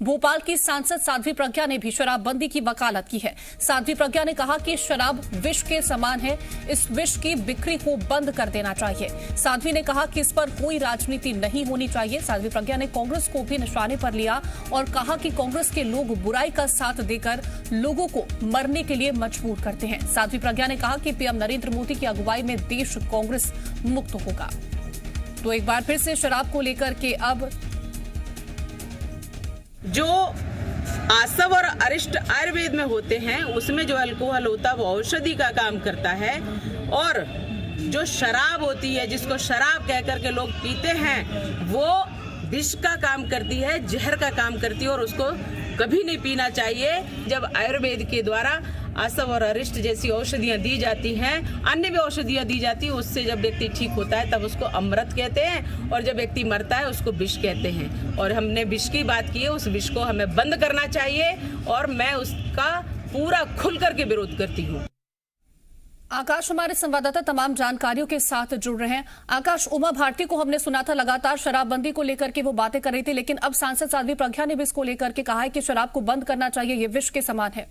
भोपाल की सांसद साध्वी प्रज्ञा ने भी शराबबंदी की वकालत की है। साध्वी प्रज्ञा ने कहा कि शराब विष के समान है, इस विष की बिक्री को बंद कर देना चाहिए। साध्वी ने कहा कि इस पर कोई राजनीति नहीं होनी चाहिए। साध्वी प्रज्ञा ने कांग्रेस को भी निशाने पर लिया और कहा कि कांग्रेस के लोग बुराई का साथ देकर लोगों को मरने के लिए मजबूर करते हैं। साध्वी प्रज्ञा ने कहा कि पीएम नरेंद्र मोदी की अगुवाई में देश कांग्रेस मुक्त होगा। तो एक बार फिर से शराब को लेकर के अब जो आसव और अरिष्ट आयुर्वेद में होते हैं उसमें जो अल्कोहल होता है वो औषधि का काम करता है, और जो शराब होती है जिसको शराब कह करके लोग पीते हैं वो विष का काम करती है, जहर का काम करती है, और उसको कभी नहीं पीना चाहिए। जब आयुर्वेद के द्वारा आसव और अरिष्ट जैसी औषधियां दी जाती हैं, अन्य भी औषधियां दी जाती हैं, उससे जब व्यक्ति ठीक होता है तब उसको अमृत कहते हैं, और जब व्यक्ति मरता है उसको विष कहते हैं। और हमने विष की बात की है, उस विष को हमें बंद करना चाहिए और मैं उसका पूरा खुल करके विरोध करती हूँ। आकाश हमारे संवाददाता तमाम जानकारियों के साथ जुड़ रहे हैं। आकाश, उमा भारती को हमने सुना था लगातार शराबबंदी को लेकर के वो बातें कर रही थी, लेकिन अब सांसद साध्वी प्रज्ञा ने भी इसको लेकर के कहा है कि शराब को बंद करना चाहिए, ये विष के समान है।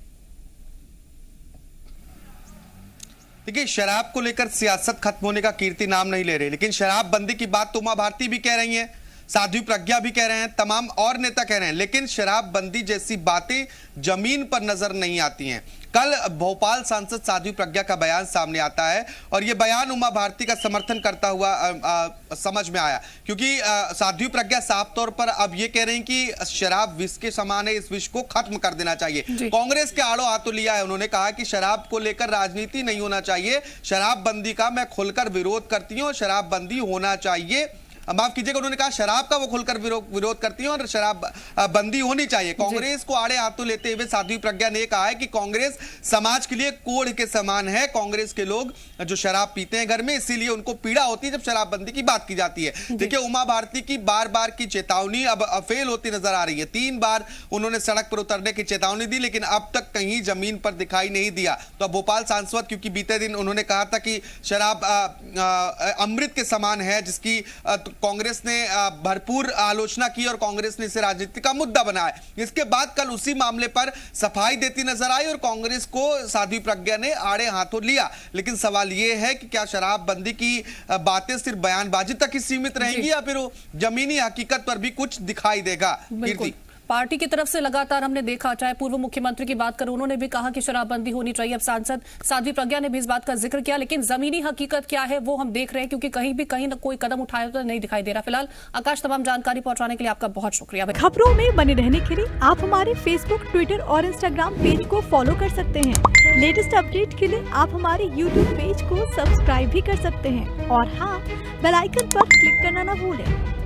देखिए, शराब को लेकर सियासत खत्म होने का कीर्ति नाम नहीं ले रही, लेकिन शराबबंदी की बात तो उमा भारती भी कह रही हैं, साध्वी प्रज्ञा भी कह रहे हैं, तमाम और नेता कह रहे हैं, लेकिन शराबबंदी जैसी बातें जमीन पर नजर नहीं आती हैं। कल भोपाल सांसद साध्वी प्रज्ञा का बयान सामने आता है और यह बयान उमा भारती का समर्थन करता हुआ समझ में आया, क्योंकि साध्वी प्रज्ञा साफ तौर पर अब ये कह रही हैं कि शराब विष के समान है, इस विष को खत्म कर देना चाहिए। कांग्रेस के आड़ो हाथों लिया है, उन्होंने कहा कि शराब को लेकर राजनीति नहीं होना चाहिए, शराबबंदी का मैं खुलकर विरोध करती हूँ, शराबबंदी होना चाहिए। माफ कीजिएगा, उन्होंने कहा शराब का वो खुलकर विरोध करती हैं और शराब बंदी होनी चाहिए। कांग्रेस को आड़े हाथों लेते हुए साध्वी प्रज्ञा ने कहा है कि कांग्रेस समाज के लिए कोढ़ के समान है, कांग्रेस के लोग जो शराब पीते हैं घर में, इसीलिए उनको पीड़ा होती है जब शराबबंदी की बात की जाती है। देखिए, उमा भारती की बार बार की चेतावनी अब फेल होती नजर आ रही है। 3 बार उन्होंने सड़क पर उतरने की चेतावनी दी, लेकिन अब तक कहीं जमीन पर दिखाई नहीं दिया। तो भोपाल सांसद, क्योंकि बीते दिन उन्होंने कहा था कि शराब अमृत के समान है, जिसकी कांग्रेस ने भरपूर आलोचना की और कांग्रेस ने इसे राजनीति का मुद्दा बनाया। इसके बाद कल उसी मामले पर सफाई देती नजर आई और कांग्रेस को साध्वी प्रज्ञा ने आड़े हाथों लिया। लेकिन सवाल यह है कि क्या शराबबंदी की बातें सिर्फ बयानबाजी तक ही सीमित रहेंगी या फिर जमीनी हकीकत पर भी कुछ दिखाई देगा? कीर्ति, पार्टी की तरफ से लगातार हमने देखा, चाहे पूर्व मुख्यमंत्री की बात करें, उन्होंने भी कहा कि शराबबंदी होनी चाहिए। अब सांसद साध्वी प्रज्ञा ने भी इस बात का जिक्र किया, लेकिन जमीनी हकीकत क्या है वो हम देख रहे हैं, क्योंकि कहीं ना कोई कदम उठाया तो नहीं दिखाई दे रहा। फिलहाल आकाश, तमाम जानकारी पहुंचाने के लिए आपका बहुत शुक्रिया। खबरों में बने रहने के लिए आप हमारे फेसबुक, ट्विटर और इंस्टाग्राम पेज को फॉलो कर सकते हैं। लेटेस्ट अपडेट के लिए आप हमारे यूट्यूब पेज को सब्सक्राइब भी कर सकते हैं और हाँ, बेल आइकन पर क्लिक करना न भूलें।